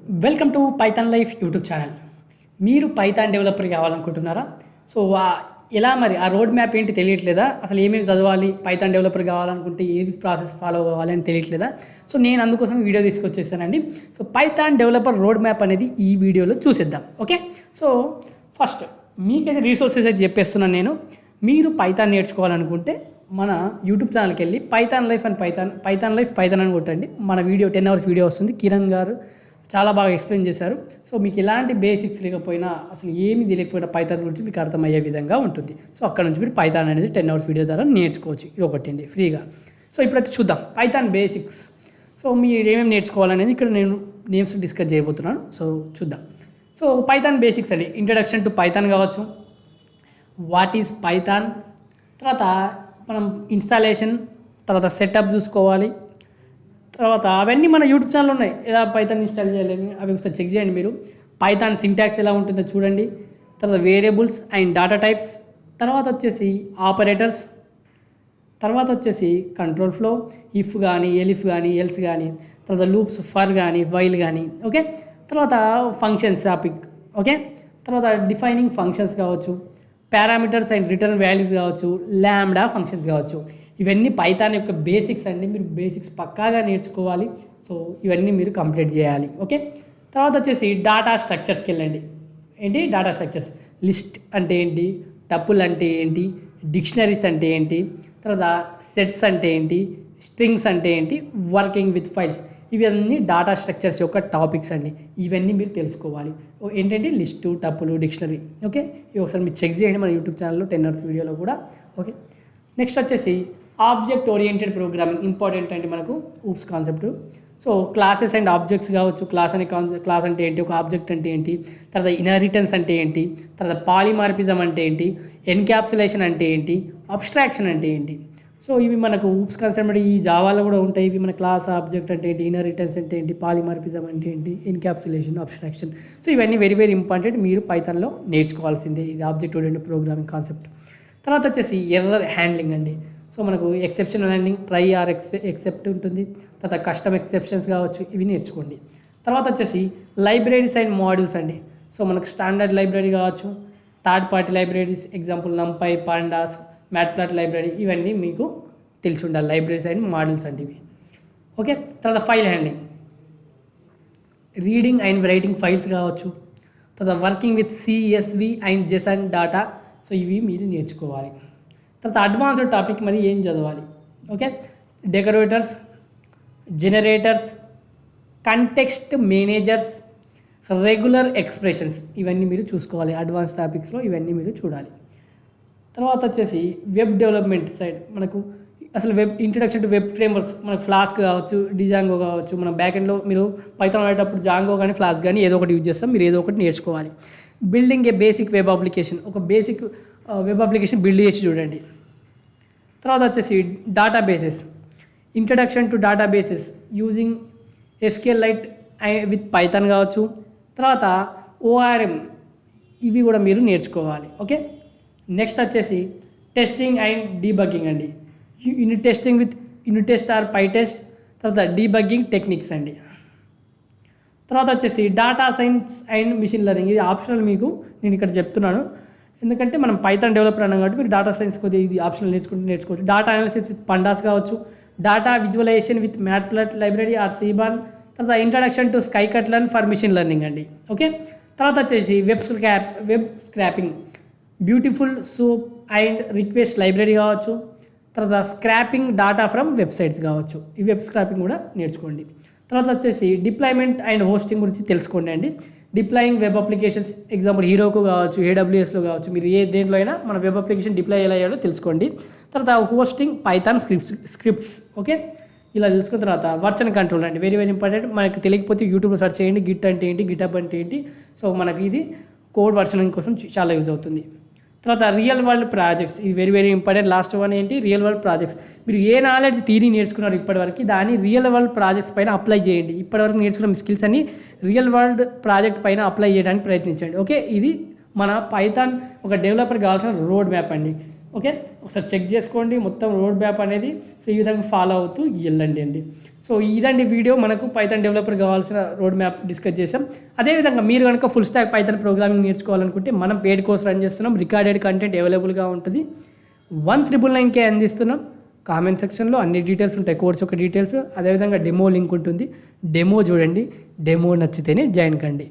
Welcome to Python life YouTube channel. మీరు Python developer కావాలనుకుంటున్నారా? So ఎలా మరి ఆ రోడ్ మ్యాప్ ఏంటి తెలియట్లేదా? అసలు ఏమేమి చదవాలి, పైథాన్ డెవలపర్ కావాలనుకుంటే ఏది ప్రాసెస్ ఫాలో అవ్వాలి అని తెలియట్లేదా? సో నేను అందుకోసం వీడియో తీసుకొచ్చేసానండి. So Python developer road map అనేది ఈ వీడియోలో చూసేద్దాం. ఓకే, సో ఫస్ట్ మీకైతే రీసోర్సెస్ అయితే చెప్పేస్తున్నాను నేను. మీరు పైథాన్ నేర్చుకోవాలనుకుంటే మన యూట్యూబ్ ఛానల్కి వెళ్ళి పైథాన్ లైఫ్ అని పైథాన్ అని కొట్టండి. మన వీడియో 10 hours వీడియో వస్తుంది. కిరణ్ గారు చాలా బాగా ఎక్స్ప్లెయిన్ చేశారు. సో మీకు ఎలాంటి బేసిక్స్ లేకపోయినా, అసలు ఏమి తెలియకపోయినా పైథాన్ గురించి మీకు అర్థమయ్యే విధంగా ఉంటుంది. సో అక్కడ నుంచి మీరు పైథాన్ అనేది 10 hours వీడియో ద్వారా నేర్చుకోవచ్చు. ఇది ఒకటి అండి ఫ్రీగా. సో ఇప్పుడైతే చూద్దాం పైథాన్ బేసిక్స్. సో మీరు ఏమేమి నేర్చుకోవాలనేది ఇక్కడ నేను నేమ్స్ డిస్కస్ చేయబోతున్నాను. సో చూద్దాం. సో పైథాన్ బేసిక్స్ అండి. ఇంట్రడక్షన్ టు పైథాన్ కావచ్చు, వాట్ ఈజ్ పైథాన్, తర్వాత మనం ఇన్స్టాలేషన్, తర్వాత సెటప్ చూసుకోవాలి. తర్వాత అవన్నీ మన యూట్యూబ్ ఛానల్ ఉన్నాయి. ఎలా పైథాన్ ఇన్స్టాల్ చేయాలి అవి ఒకసారి చెక్ చేయండి మీరు. పైథాన్ సింటాక్స్ ఎలా ఉంటుందో చూడండి. తర్వాత వేరియబుల్స్ అండ్ డేటా టైప్స్, తర్వాత వచ్చేసి ఆపరేటర్స్, తర్వాత వచ్చేసి కంట్రోల్ ఫ్లో, ఇఫ్ కానీ ఎలిఫ్ కానీ ఎల్స్ కానీ, తర్వాత లూప్స్ ఫర్ కానీ వైల్ కానీ. ఓకే, తర్వాత ఫంక్షన్స్ టాపిక్. ఓకే, తర్వాత డిఫైనింగ్ ఫంక్షన్స్ కావచ్చు, పారామీటర్స్ అండ్ రిటర్న్ వాల్యూస్ కావచ్చు, ల్యాండా ఫంక్షన్స్ కావచ్చు. ఇవన్నీ పైథాన్ యొక్క బేసిక్స్ అండి. మీరు బేసిక్స్ పక్కాగా నేర్చుకోవాలి. సో ఇవన్నీ మీరు కంప్లీట్ చేయాలి. ఓకే, తర్వాత వచ్చేసి డాటా స్ట్రక్చర్స్కి వెళ్ళండి. ఏంటి డాటా స్ట్రక్చర్స్? లిస్ట్ అంటే ఏంటి, టపుల్ అంటే ఏంటి, డిక్షనరీస్ అంటే ఏంటి, తర్వాత సెట్స్ అంటే ఏంటి, స్ట్రింగ్స్ అంటే ఏంటి, వర్కింగ్ విత్ ఫైల్స్. ఇవన్నీ డాటా స్ట్రక్చర్స్ యొక్క టాపిక్స్ అండి. ఇవన్నీ మీరు తెలుసుకోవాలి. ఏంటంటే లిస్టు, టపులు, డిక్షనరీ. ఓకే, ఇవి ఒకసారి మీరు చెక్ చేయండి మన యూట్యూబ్ ఛానల్లో 10 hours వీడియోలో కూడా. ఓకే, నెక్స్ట్ వచ్చేసి ఆబ్జెక్ట్ ఓరియంటెడ్ ప్రోగ్రామింగ్ ఇంపార్టెంట్ అండి మనకు oops concept. So classes and objects కావచ్చు. క్లాస్ అంటే ఏంటి, ఒక ఆబ్జెక్ట్ అంటే ఏంటి, తర్వాత ఇన్హెరిటెన్స్ అంటే ఏంటి, తర్వాత పాలిమార్ఫిజం అంటే ఏంటి, ఎన్క్యాప్సులేషన్ అంటే ఏంటి, అబ్స్ట్రాక్షన్ అంటే ఏంటి. సో ఇవి మనకు ఊప్స్ కాన్సెప్ట్ అంటే ఈ జావాలో కూడా ఉంటాయి. ఇవి మన క్లాస్, ఆబ్జెక్ట్ అంటే ఏంటి, ఇన్హెరిటెన్స్ అంటే ఏంటి, పాలిమార్ఫిజం అంటే ఏంటి, ఎన్క్యాప్సులేషన్, అబ్స్ట్రాక్షన్. సో ఇవన్నీ వెరీ వెరీ ఇంపార్టెంట్. మీరు పైథాన్లో నేర్చుకోవాల్సిందే. ఇది ఆబ్జెక్ట్ ఓరియంటెడ్ ప్రోగ్రామింగ్ కాన్సెప్ట్. తర్వాత వచ్చేసి ఎర్రర్ హ్యాండ్లింగ్ అండి. సో మనకు exception handling, try or except ఉంటుంది. తర్వాత కస్టమ్ ఎక్సెప్షన్స్ కావచ్చు. ఇవి నేర్చుకోండి. తర్వాత వచ్చేసి లైబ్రరీస్ అండ్ మాడ్యూల్స్ అండి. సో మనకు స్టాండర్డ్ లైబ్రరీ కావచ్చు, third party libraries, example NumPy, pandas, matplot library. ఇవన్నీ మీకు తెలిసి ఉండాలి. లైబ్రరీస్ అండ్ మాడ్యూల్స్ అంటే ఇవి. ఓకే, తర్వాత file handling, reading and writing files కావచ్చు. తర్వాత working with CSV and JSON data. So ఇవి మీరు నేర్చుకోవాలి. తర్వాత అడ్వాన్స్డ్ టాపిక్ మరి ఏం చదవాలి. Okay, decorators, generators, context managers, regular expressions. ఇవన్నీ మీరు చూసుకోవాలి. అడ్వాన్స్ టాపిక్స్లో ఇవన్నీ మీరు చూడాలి. తర్వాత వచ్చేసి వెబ్ డెవలప్మెంట్ సైడ్ మనకు అసలు web introduction to web frameworks. మనకు ఫ్లాస్క్ కావచ్చు, డిజాంగో కావచ్చు. మనం బ్యాకెండ్లో మీరు పైథాన్ వాడేటప్పుడు జాంగో కానీ ఫ్లాస్క్ కానీ ఏదో ఒకటి యూజ్ చేస్తాం. మీరు ఏదో ఒకటి నేర్చుకోవాలి. Building a basic web application, ఒక బేసిక్ వెబ్ అప్లికేషన్ బిల్డ్ చేసి చూడండి. తర్వాత వచ్చేసి databases, introduction to databases using SQLite with Python కావచ్చు. తర్వాత ORM, ఇవి కూడా మీరు నేర్చుకోవాలి. ఓకే, నెక్స్ట్ వచ్చేసి టెస్టింగ్ అండ్ డీబగ్గింగ్ అండి. Unit testing with unit test or pytest. తర్వాత డీబగ్గింగ్ టెక్నిక్స్ అండి. తర్వాత వచ్చేసి data science and machine learning. ఇది ఆప్షనల్, మీకు నేను ఇక్కడ చెప్తున్నాను. ఎందుకంటే మనం పైథాన్ డెవలపర్ అన్నాం కాబట్టి మీరు డేటా సైన్స్ కొద్దిగా ఇది ఆప్షనల్ నేర్చుకోవచ్చు. డేటా అనాలిసిస్ విత్ పండాస్ కావచ్చు, data visualization with matplot library or seaborn. తర్వాత introduction to scikit learn for machine learning అండి. ఓకే, తర్వాత వచ్చేసి web scraping, beautiful soup and request library కావచ్చు. తర్వాత స్క్రాపింగ్ డేటా ఫ్రమ్ వెబ్సైట్స్ కావచ్చు. ఈ వెబ్ స్క్రాపింగ్ కూడా నేర్చుకోండి. తర్వాత వచ్చేసి డిప్లాయ్మెంట్ అండ్ హోస్టింగ్ గురించి తెలుసుకోండి అండి. డిప్లాయింగ్ వెబ్ అప్లికేషన్స్, ఎగ్జాంపుల్ హీరోకు కావచ్చు, AWSలో కావచ్చు. మీరు ఏ దేంట్లో అయినా మన వెబ్ అప్లికేషన్ డిప్లాయ్ ఎలా అయ్యాలో తెలుసుకోండి. తర్వాత హోస్టింగ్ పైథాన్ స్క్రిప్ట్స్. ఓకే, ఇలా తెలుసుకున్న తర్వాత వర్షన్ కంట్రోల్ అండి. Very very important. మనకు తెలియకపోతే యూట్యూబ్లో సెర్చ్ చేయండి. గిట్ అంటే ఏంటి, గిటబ్ అంటే ఏంటి. సో మనకి ఇది కోడ్ వర్షనింగ్ కోసం చాలా యూజ్ అవుతుంది. తర్వాత రియల్ వరల్డ్ ప్రాజెక్ట్స్, ఇది very very important. Last one ఏంటి, రియల్ వరల్డ్ ప్రాజెక్ట్స్. మీరు ఏ నాలెడ్జ్ థియరీ నేర్చుకున్నారు ఇప్పటివరకు, దాన్ని రియల్ వరల్డ్ ప్రాజెక్ట్స్ పైన అప్లై చేయండి. ఇప్పటివరకు నేర్చుకున్న మీ స్కిల్స్ అన్ని రియల్ వరల్డ్ ప్రాజెక్ట్ పైన అప్లై చేయడానికి ప్రయత్నించండి. ఓకే, ఇది మన పైథాన్ ఒక డెవలపర్ కావాల్సిన రోడ్ మ్యాప్ అండి. ఓకే, ఒకసారి చెక్ చేసుకోండి మొత్తం రోడ్ మ్యాప్ అనేది. సో ఈ విధంగా ఫాలో అవుతూ వెళ్ళండి అండి. సో ఇదండి వీడియో, మనకు పైథాన్ డెవలపర్ కావాల్సిన రోడ్ మ్యాప్ డిస్కస్ చేసాం. అదేవిధంగా మీరు కనుక ఫుల్ స్టాక్ పైథాన్ ప్రోగ్రామింగ్ నేర్చుకోవాలనుకుంటే మనం పెయిడ్ కోర్స్ రన్ చేస్తున్నాం. రికార్డెడ్ కంటెంట్ అవైలబుల్గా ఉంటుంది. 1999K అందిస్తున్నాం. కామెంట్ సెక్షన్లో అన్ని డీటెయిల్స్ ఉంటాయి, కోర్స్ యొక్క డీటెయిల్స్. అదేవిధంగా డెమో లింక్ ఉంటుంది, డెమో చూడండి. డెమో నచ్చితేనే జాయిన్ కండి.